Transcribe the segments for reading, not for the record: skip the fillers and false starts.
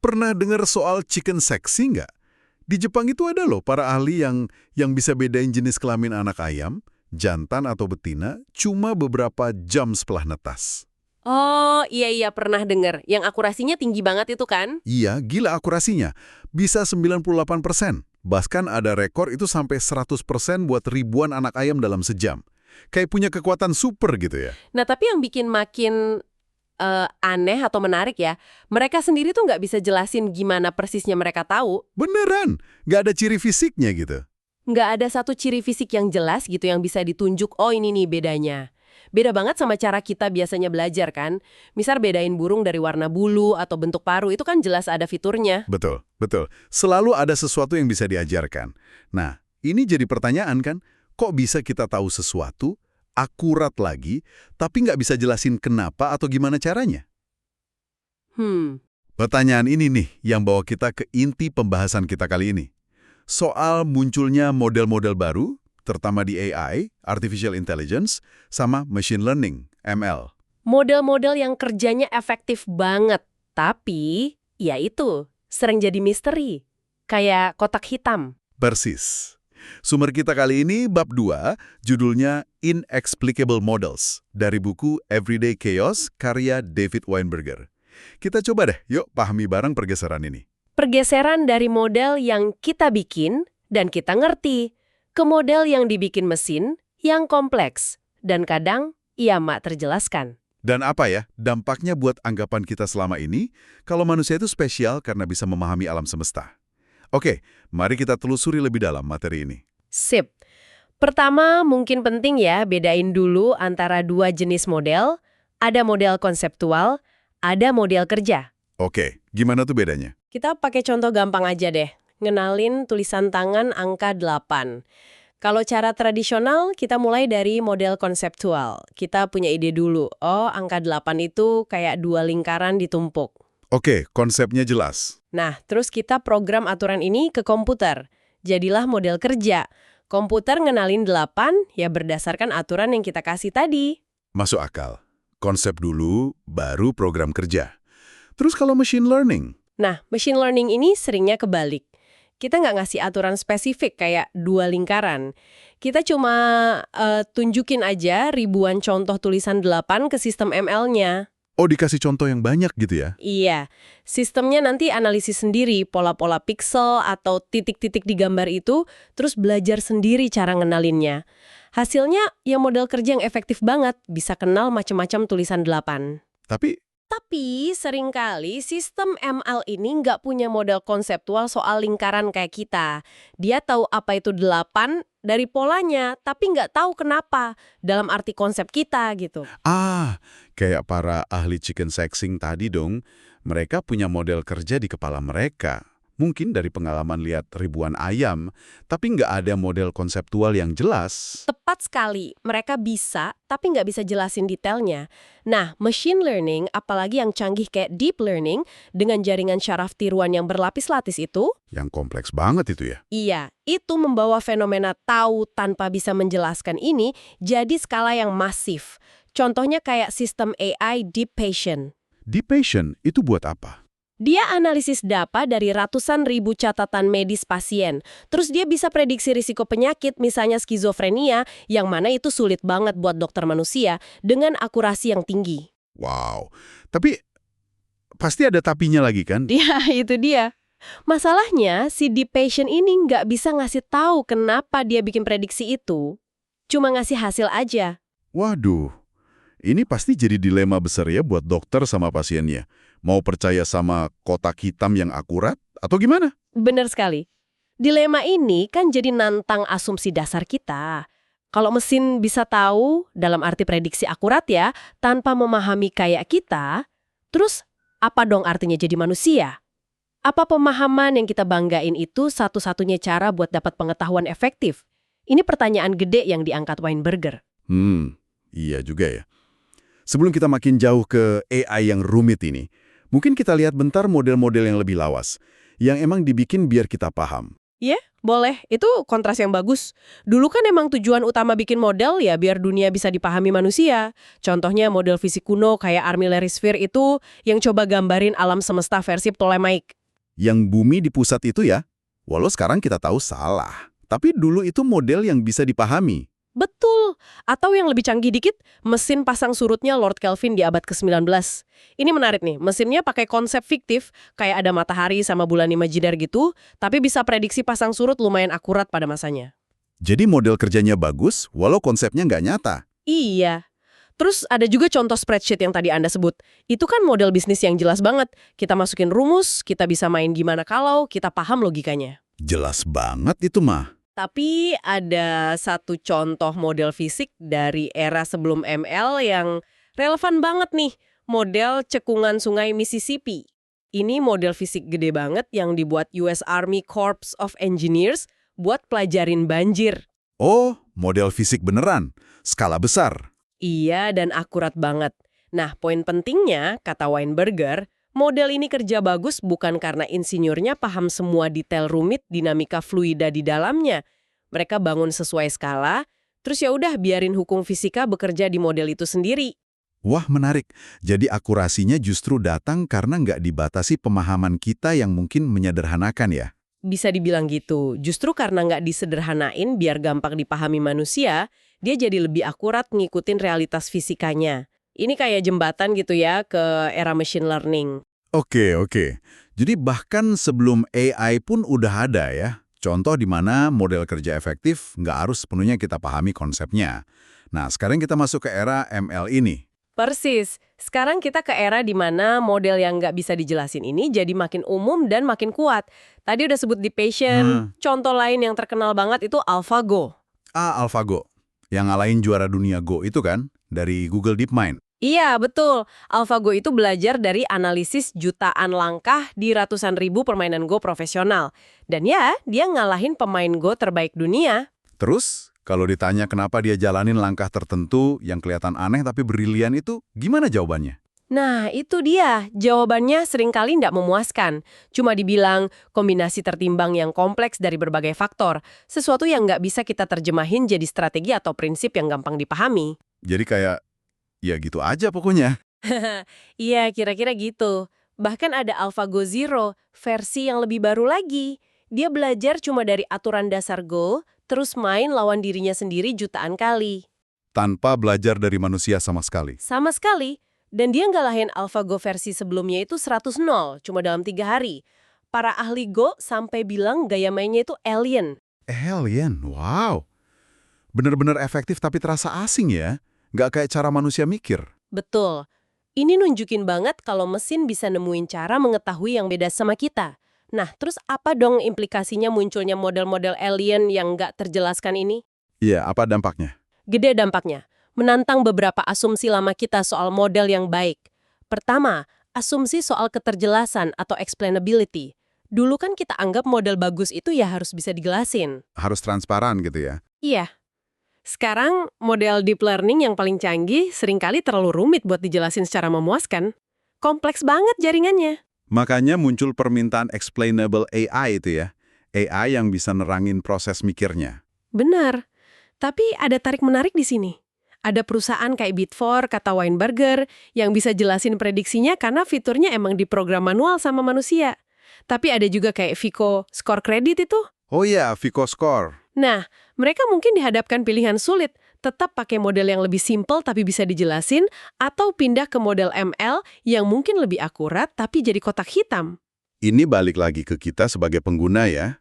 Pernah dengar soal chicken sexy nggak? Di Jepang itu ada loh para ahli yang bisa bedain jenis kelamin anak ayam, jantan atau betina, cuma beberapa jam setelah netas. Oh, iya pernah dengar. Yang akurasinya tinggi banget itu kan? Iya, gila akurasinya. Bisa 98%. Bahkan ada rekor itu sampai 100% buat ribuan anak ayam dalam sejam. Kayak punya kekuatan super gitu ya. Nah, tapi yang bikin makin aneh atau menarik ya, mereka sendiri tuh nggak bisa jelasin gimana persisnya mereka tahu. Beneran, nggak ada ciri fisiknya gitu. Nggak ada satu ciri fisik yang jelas gitu yang bisa ditunjuk, oh ini nih bedanya. Beda banget sama cara kita biasanya belajar kan. Misal bedain burung dari warna bulu atau bentuk paru, itu kan jelas ada fiturnya. Betul, betul. Selalu ada sesuatu yang bisa diajarkan. Nah, ini jadi pertanyaan kan, kok bisa kita tahu sesuatu, akurat lagi, tapi nggak bisa jelasin kenapa atau gimana caranya? Pertanyaan ini nih yang bawa kita ke inti pembahasan kita kali ini. Soal munculnya model-model baru, terutama di AI, Artificial Intelligence, sama Machine Learning, ML. Model-model yang kerjanya efektif banget, tapi ya itu, sering jadi misteri. Kayak kotak hitam. Persis. Sumber kita kali ini bab 2, judulnya Inexplicable Models, dari buku Everyday Chaos karya David Weinberger. Kita coba deh, yuk pahami bareng pergeseran ini. Pergeseran dari model yang kita bikin dan kita ngerti, ke model yang dibikin mesin, yang kompleks, dan kadang mak terjelaskan. Dan apa ya, dampaknya buat anggapan kita selama ini, kalau manusia itu spesial karena bisa memahami alam semesta. Oke, mari kita telusuri lebih dalam materi ini. Sip. Pertama, mungkin penting ya bedain dulu antara dua jenis model. Ada model konseptual, ada model kerja. Oke, gimana tuh bedanya? Kita pakai contoh gampang aja deh. Ngenalin tulisan tangan angka 8. Kalau cara tradisional, kita mulai dari model konseptual. Kita punya ide dulu, oh angka 8 itu kayak dua lingkaran ditumpuk. Oke, konsepnya jelas. Nah, terus kita program aturan ini ke komputer. Jadilah model kerja. Komputer ngenalin 8 ya berdasarkan aturan yang kita kasih tadi. Masuk akal. Konsep dulu, baru program kerja. Terus kalau machine learning? Nah, machine learning ini seringnya kebalik. Kita nggak ngasih aturan spesifik kayak dua lingkaran. Kita cuma tunjukin aja ribuan contoh tulisan 8 ke sistem ML-nya. Oh, dikasih contoh yang banyak gitu ya? Iya, sistemnya nanti analisis sendiri pola-pola piksel atau titik-titik di gambar itu, terus belajar sendiri cara ngenalinnya. Hasilnya ya model kerja yang efektif banget, bisa kenal macam-macam tulisan 8. Tapi seringkali sistem ML ini nggak punya model konseptual soal lingkaran kayak kita. Dia tahu apa itu 8 dari polanya, tapi nggak tahu kenapa dalam arti konsep kita gitu. Kayak para ahli chicken sexing tadi dong. Mereka punya model kerja di kepala mereka. Mungkin dari pengalaman lihat ribuan ayam, tapi nggak ada model konseptual yang jelas. Tepat sekali, mereka bisa, tapi nggak bisa jelasin detailnya. Nah, machine learning, apalagi yang canggih kayak deep learning, dengan jaringan syaraf tiruan yang berlapis-lapis itu, Yang kompleks banget itu ya? iya, itu membawa fenomena tahu tanpa bisa menjelaskan ini jadi skala yang masif. Contohnya kayak sistem AI Deep Patient. Deep Patient itu buat apa? Dia analisis data dari ratusan ribu catatan medis pasien. Terus dia bisa prediksi risiko penyakit, misalnya skizofrenia, yang mana itu sulit banget buat dokter manusia, dengan akurasi yang tinggi. Wow, tapi pasti ada tapinya lagi kan? Ya, itu dia. Masalahnya, si deep patient ini nggak bisa ngasih tahu kenapa dia bikin prediksi itu. Cuma ngasih hasil aja. Waduh, ini pasti jadi dilema besar ya buat dokter sama pasiennya. Mau percaya sama kotak hitam yang akurat atau gimana? Bener sekali. Dilema ini kan jadi nantang asumsi dasar kita. Kalau mesin bisa tahu, dalam arti prediksi akurat ya, tanpa memahami kayak kita, terus apa dong artinya jadi manusia? Apa pemahaman yang kita banggain itu satu-satunya cara buat dapat pengetahuan efektif? Ini pertanyaan gede yang diangkat Weinberger. Iya juga ya. Sebelum kita makin jauh ke AI yang rumit ini, mungkin kita lihat bentar model-model yang lebih lawas, yang emang dibikin biar kita paham. Iya, boleh. Itu kontras yang bagus. Dulu kan emang tujuan utama bikin model ya biar dunia bisa dipahami manusia. Contohnya model fisik kuno kayak Armillary Sphere itu yang coba gambarin alam semesta versi Ptolemaic. Yang bumi di pusat itu ya? Walau sekarang kita tahu salah. Tapi dulu itu model yang bisa dipahami. Betul. Atau yang lebih canggih dikit, mesin pasang surutnya Lord Kelvin di abad ke-19. Ini menarik nih, mesinnya pakai konsep fiktif, kayak ada matahari sama bulan imajiner gitu, tapi bisa prediksi pasang surut lumayan akurat pada masanya. Jadi model kerjanya bagus, walau konsepnya nggak nyata. Iya. Terus ada juga contoh spreadsheet yang tadi Anda sebut. Itu kan model bisnis yang jelas banget. Kita masukin rumus, kita bisa main gimana kalau, kita paham logikanya. Jelas banget itu mah. Tapi ada satu contoh model fisik dari era sebelum ML yang relevan banget nih, model cekungan sungai Mississippi. Ini model fisik gede banget yang dibuat US Army Corps of Engineers buat pelajarin banjir. Oh, model fisik beneran. Skala besar. Iya dan akurat banget. Nah, poin pentingnya, kata Weinberger, model ini kerja bagus bukan karena insinyurnya paham semua detail rumit dinamika fluida di dalamnya. Mereka bangun sesuai skala, terus ya udah biarin hukum fisika bekerja di model itu sendiri. Wah, menarik. Jadi akurasinya justru datang karena nggak dibatasi pemahaman kita yang mungkin menyederhanakan ya? Bisa dibilang gitu. Justru karena nggak disederhanain biar gampang dipahami manusia, dia jadi lebih akurat ngikutin realitas fisikanya. Ini kayak jembatan gitu ya ke era machine learning. Oke. Jadi bahkan sebelum AI pun udah ada ya. Contoh di mana model kerja efektif nggak harus sepenuhnya kita pahami konsepnya. Nah, sekarang kita masuk ke era ML ini. Persis. Sekarang kita ke era di mana model yang nggak bisa dijelasin ini jadi makin umum dan makin kuat. Tadi udah sebut DeepPatient. Contoh lain yang terkenal banget itu AlphaGo. AlphaGo. Yang ngalahin juara dunia Go itu kan? Dari Google DeepMind. Iya, betul. AlphaGo itu belajar dari analisis jutaan langkah di ratusan ribu permainan Go profesional. Dan ya, dia ngalahin pemain Go terbaik dunia. Terus, kalau ditanya kenapa dia jalanin langkah tertentu yang kelihatan aneh tapi brilian itu, gimana jawabannya? Nah, itu dia. Jawabannya seringkali nggak memuaskan. Cuma dibilang kombinasi tertimbang yang kompleks dari berbagai faktor. Sesuatu yang nggak bisa kita terjemahin jadi strategi atau prinsip yang gampang dipahami. Jadi kayak, ya gitu aja pokoknya. Iya, kira-kira gitu. Bahkan ada AlphaGo Zero, versi yang lebih baru lagi. Dia belajar cuma dari aturan dasar Go, terus main lawan dirinya sendiri jutaan kali. Tanpa belajar dari manusia sama sekali. Sama sekali. Dan dia ngalahin AlphaGo versi sebelumnya itu 100-0, cuma dalam 3 hari. Para ahli Go sampai bilang gaya mainnya itu alien. Alien, wow. Bener-bener efektif tapi terasa asing ya. Nggak kayak cara manusia mikir. Betul. Ini nunjukin banget kalau mesin bisa nemuin cara mengetahui yang beda sama kita. Nah, terus apa dong implikasinya munculnya model-model alien yang nggak terjelaskan ini? Iya, apa dampaknya? Gede dampaknya. Menantang beberapa asumsi lama kita soal model yang baik. Pertama, asumsi soal keterjelasan atau explainability. Dulu kan kita anggap model bagus itu ya harus bisa dijelasin. Harus transparan gitu ya. Iya. Sekarang, model deep learning yang paling canggih seringkali terlalu rumit buat dijelasin secara memuaskan. Kompleks banget jaringannya. Makanya muncul permintaan explainable AI itu ya. AI yang bisa nerangin proses mikirnya. Benar. Tapi ada tarik-menarik di sini. Ada perusahaan kayak Bitfor, kata Weinberger, yang bisa jelasin prediksinya karena fiturnya emang diprogram manual sama manusia. Tapi ada juga kayak Vico Score Credit itu. Oh iya, Vico Score. Nah, mereka mungkin dihadapkan pilihan sulit, tetap pakai model yang lebih simpel tapi bisa dijelasin, atau pindah ke model ML yang mungkin lebih akurat tapi jadi kotak hitam. Ini balik lagi ke kita sebagai pengguna ya.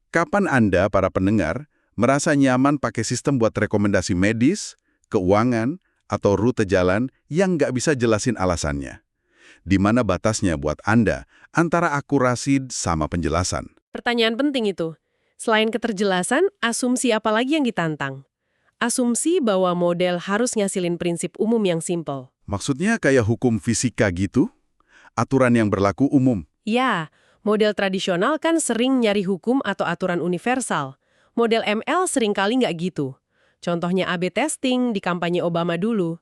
Kapan Anda, para pendengar, merasa nyaman pakai sistem buat rekomendasi medis, keuangan, atau rute jalan yang nggak bisa jelasin alasannya? Di mana batasnya buat Anda antara akurasi sama penjelasan? Pertanyaan penting itu. Selain keterjelasan, asumsi apa lagi yang ditantang? Asumsi bahwa model harus ngasilin prinsip umum yang simpel. Maksudnya kayak hukum fisika gitu? Aturan yang berlaku umum? Ya, model tradisional kan sering nyari hukum atau aturan universal. Model ML seringkali nggak gitu. Contohnya A/B testing di kampanye Obama dulu.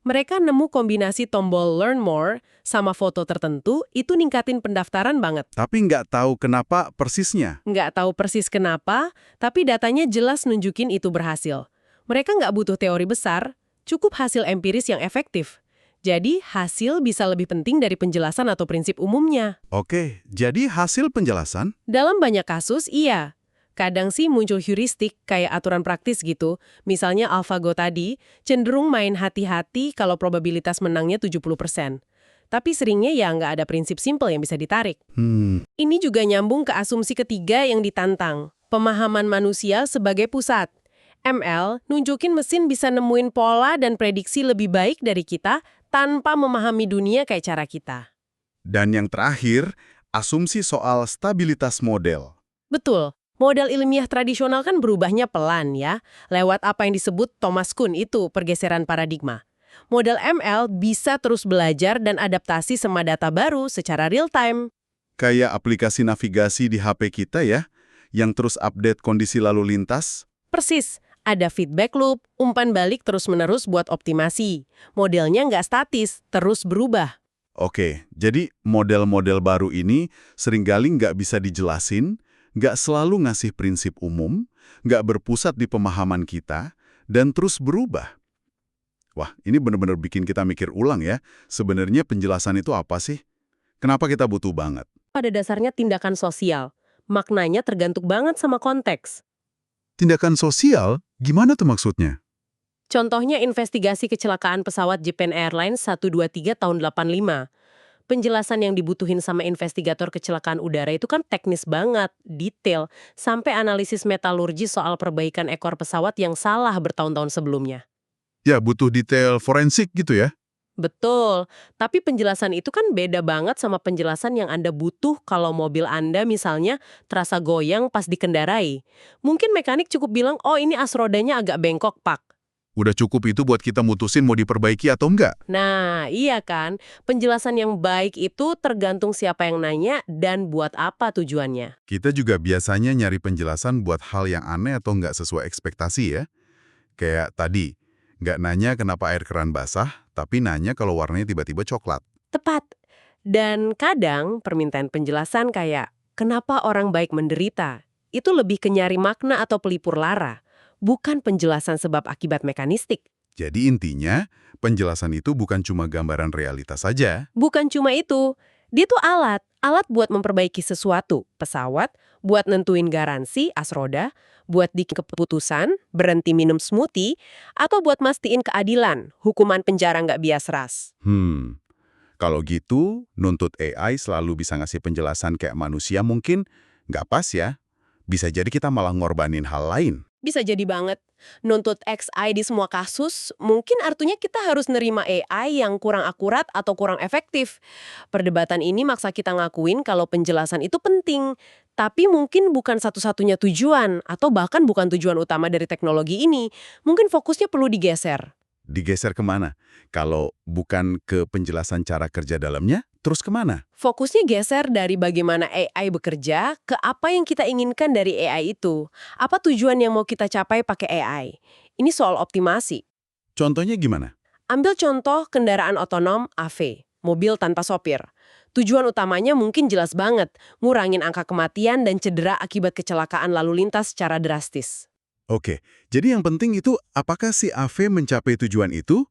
Mereka nemu kombinasi tombol Learn More sama foto tertentu itu ningkatin pendaftaran banget. Tapi nggak tahu kenapa persisnya. Nggak tahu persis kenapa, tapi datanya jelas nunjukin itu berhasil. Mereka nggak butuh teori besar, cukup hasil empiris yang efektif. Jadi, hasil bisa lebih penting dari penjelasan atau prinsip umumnya. Oke, jadi hasil penjelasan? Dalam banyak kasus, iya. Kadang sih muncul heuristik kayak aturan praktis gitu. Misalnya AlphaGo tadi, cenderung main hati-hati kalau probabilitas menangnya 70%. Tapi seringnya ya nggak ada prinsip simpel yang bisa ditarik. Ini juga nyambung ke asumsi ketiga yang ditantang. Pemahaman manusia sebagai pusat. ML nunjukin mesin bisa nemuin pola dan prediksi lebih baik dari kita tanpa memahami dunia kayak cara kita. Dan yang terakhir, asumsi soal stabilitas model. Betul. Model ilmiah tradisional kan berubahnya pelan ya, lewat apa yang disebut Thomas Kuhn itu pergeseran paradigma. Model ML bisa terus belajar dan adaptasi sama data baru secara real time. Kayak aplikasi navigasi di HP kita ya, yang terus update kondisi lalu lintas. Persis, ada feedback loop, umpan balik terus-menerus buat optimasi. Modelnya nggak statis, terus berubah. Oke, jadi model-model baru ini seringkali nggak bisa dijelasin, nggak selalu ngasih prinsip umum, nggak berpusat di pemahaman kita, dan terus berubah. Wah, ini benar-benar bikin kita mikir ulang ya, sebenarnya penjelasan itu apa sih? Kenapa kita butuh banget? Pada dasarnya tindakan sosial. Maknanya tergantung banget sama konteks. Tindakan sosial? Gimana tuh maksudnya? Contohnya investigasi kecelakaan pesawat Japan Airlines 123 tahun 85. Penjelasan yang dibutuhin sama investigator kecelakaan udara itu kan teknis banget, detail, sampai analisis metalurgi soal perbaikan ekor pesawat yang salah bertahun-tahun sebelumnya. Ya, butuh detail forensik gitu ya? Betul, tapi penjelasan itu kan beda banget sama penjelasan yang Anda butuh kalau mobil Anda misalnya terasa goyang pas dikendarai. Mungkin mekanik cukup bilang, oh ini as rodanya agak bengkok, Pak. Udah cukup itu buat kita mutusin mau diperbaiki atau enggak? Nah, iya kan? Penjelasan yang baik itu tergantung siapa yang nanya dan buat apa tujuannya. Kita juga biasanya nyari penjelasan buat hal yang aneh atau nggak sesuai ekspektasi ya. Kayak tadi, nggak nanya kenapa air keran basah, tapi nanya kalau warnanya tiba-tiba coklat. Tepat. Dan kadang permintaan penjelasan kayak, kenapa orang baik menderita? Itu lebih ke nyari makna atau pelipur lara, bukan penjelasan sebab akibat mekanistik. Jadi intinya, penjelasan itu bukan cuma gambaran realitas saja. Bukan cuma itu, dia tuh alat buat memperbaiki sesuatu, pesawat, buat nentuin garansi, as roda, buat bikin keputusan, berhenti minum smoothie, atau buat mastiin keadilan, hukuman penjara nggak bias ras. Kalau gitu, nuntut AI selalu bisa ngasih penjelasan kayak manusia mungkin nggak pas ya. Bisa jadi kita malah ngorbanin hal lain. Bisa jadi banget. Nuntut XI di semua kasus, mungkin artinya kita harus nerima AI yang kurang akurat atau kurang efektif. Perdebatan ini maksa kita ngakuin kalau penjelasan itu penting, tapi mungkin bukan satu-satunya tujuan, atau bahkan bukan tujuan utama dari teknologi ini. Mungkin fokusnya perlu digeser. Digeser kemana? Kalau bukan ke penjelasan cara kerja dalamnya, terus kemana? Fokusnya geser dari bagaimana AI bekerja ke apa yang kita inginkan dari AI itu. Apa tujuan yang mau kita capai pakai AI? Ini soal optimasi. Contohnya gimana? Ambil contoh kendaraan otonom AV, mobil tanpa sopir. Tujuan utamanya mungkin jelas banget, ngurangin angka kematian dan cedera akibat kecelakaan lalu lintas secara drastis. Oke, jadi yang penting itu apakah si AV mencapai tujuan itu?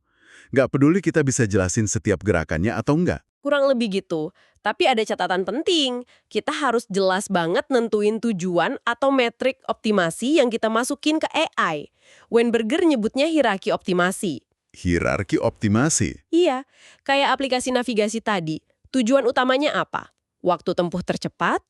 Nggak peduli kita bisa jelasin setiap gerakannya atau enggak. Kurang lebih gitu. Tapi ada catatan penting. Kita harus jelas banget nentuin tujuan atau metrik optimasi yang kita masukin ke AI. Weinberger nyebutnya hierarki optimasi. Hierarki optimasi. Iya, kayak aplikasi navigasi tadi. Tujuan utamanya apa? Waktu tempuh tercepat?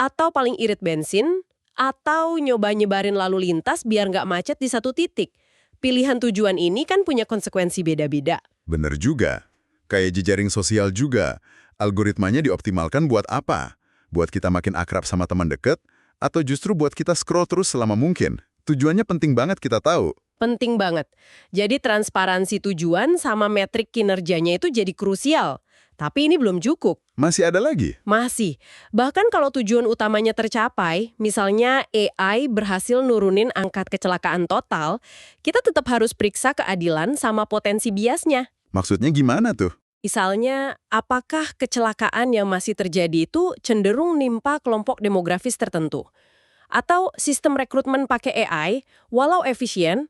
Atau paling irit bensin? Atau nyoba nyebarin lalu lintas biar nggak macet di satu titik? Pilihan tujuan ini kan punya konsekuensi beda-beda. Bener juga. Kayak jejaring sosial juga. Algoritmanya dioptimalkan buat apa? Buat kita makin akrab sama teman deket? Atau justru buat kita scroll terus selama mungkin? Tujuannya penting banget kita tahu. Penting banget. Jadi transparansi tujuan sama metrik kinerjanya itu jadi krusial. Tapi ini belum cukup. Masih ada lagi? Masih. Bahkan kalau tujuan utamanya tercapai, misalnya AI berhasil nurunin angka kecelakaan total, kita tetap harus periksa keadilan sama potensi biasnya. Maksudnya gimana tuh? Misalnya, apakah kecelakaan yang masih terjadi itu cenderung nimpa kelompok demografis tertentu? Atau sistem rekrutmen pakai AI, walau efisien,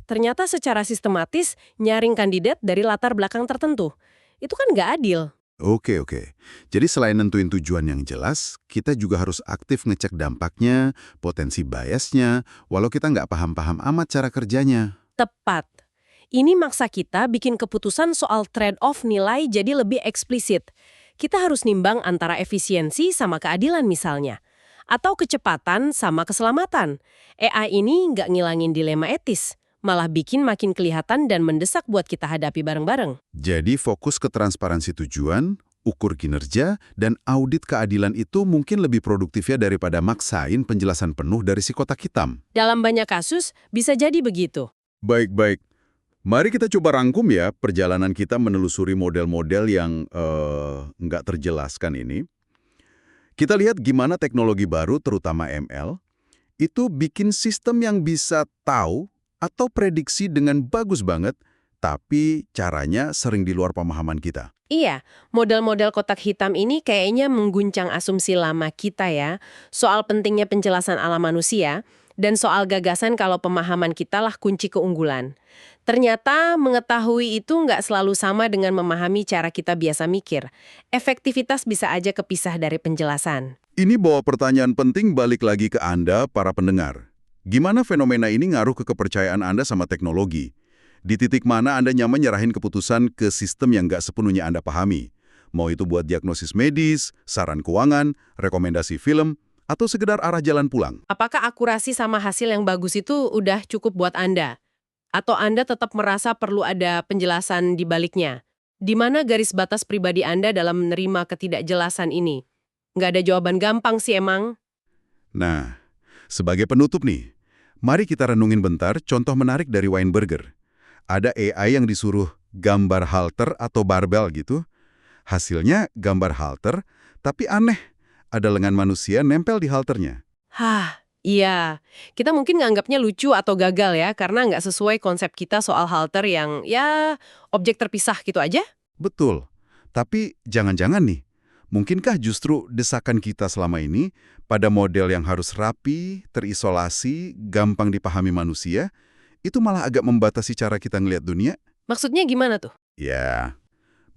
ternyata secara sistematis nyaring kandidat dari latar belakang tertentu. Itu kan nggak adil. Oke, oke. Jadi selain nentuin tujuan yang jelas, kita juga harus aktif ngecek dampaknya, potensi biasnya, walau kita nggak paham-paham amat cara kerjanya. Tepat. Ini maksa kita bikin keputusan soal trade-off nilai jadi lebih eksplisit. Kita harus nimbang antara efisiensi sama keadilan misalnya. Atau kecepatan sama keselamatan. AI ini nggak ngilangin dilema etis, malah bikin makin kelihatan dan mendesak buat kita hadapi bareng-bareng. Jadi fokus ke transparansi tujuan, ukur kinerja, dan audit keadilan itu mungkin lebih produktif ya daripada maksain penjelasan penuh dari si kotak hitam. Dalam banyak kasus, bisa jadi begitu. Baik-baik. Mari kita coba rangkum ya perjalanan kita menelusuri model-model yang nggak terjelaskan ini. Kita lihat gimana teknologi baru, terutama ML, itu bikin sistem yang bisa tahu atau prediksi dengan bagus banget, tapi caranya sering di luar pemahaman kita. Iya, model-model kotak hitam ini kayaknya mengguncang asumsi lama kita ya, soal pentingnya penjelasan alam manusia, dan soal gagasan kalau pemahaman kita lah kunci keunggulan. Ternyata mengetahui itu nggak selalu sama dengan memahami cara kita biasa mikir. Efektivitas bisa aja kepisah dari penjelasan. Ini bawa pertanyaan penting balik lagi ke Anda, para pendengar. Gimana fenomena ini ngaruh ke kepercayaan Anda sama teknologi? Di titik mana Anda nyaman nyerahin keputusan ke sistem yang nggak sepenuhnya Anda pahami? Mau itu buat diagnosis medis, saran keuangan, rekomendasi film, atau sekedar arah jalan pulang? Apakah akurasi sama hasil yang bagus itu udah cukup buat Anda? Atau Anda tetap merasa perlu ada penjelasan di baliknya? Di mana garis batas pribadi Anda dalam menerima ketidakjelasan ini? Nggak ada jawaban gampang sih emang. Nah, sebagai penutup nih, mari kita renungin bentar contoh menarik dari Weinberger. Ada AI yang disuruh gambar halter atau barbel gitu. Hasilnya gambar halter, tapi aneh. Ada lengan manusia nempel di halternya. Iya. Kita mungkin nganggapnya lucu atau gagal ya, karena nggak sesuai konsep kita soal halter yang, objek terpisah gitu aja. Betul. Tapi jangan-jangan nih, mungkinkah justru desakan kita selama ini pada model yang harus rapi, terisolasi, gampang dipahami manusia, itu malah agak membatasi cara kita ngelihat dunia? Maksudnya gimana tuh? Ya,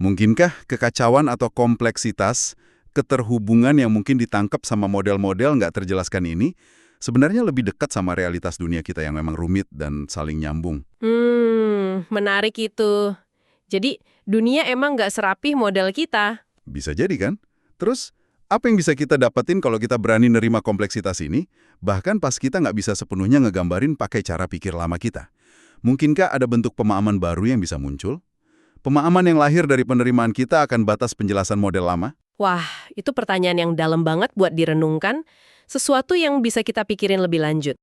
mungkinkah kekacauan atau kompleksitas, keterhubungan yang mungkin ditangkap sama model-model nggak terjelaskan ini, sebenarnya lebih dekat sama realitas dunia kita yang memang rumit dan saling nyambung? Menarik itu. Jadi, dunia emang nggak serapih model kita. Bisa jadi kan? Terus, apa yang bisa kita dapetin kalau kita berani nerima kompleksitas ini, bahkan pas kita nggak bisa sepenuhnya ngegambarin pakai cara pikir lama kita? Mungkinkah ada bentuk pemahaman baru yang bisa muncul? Pemahaman yang lahir dari penerimaan kita akan batas penjelasan model lama? Wah, itu pertanyaan yang dalam banget buat direnungkan, sesuatu yang bisa kita pikirin lebih lanjut.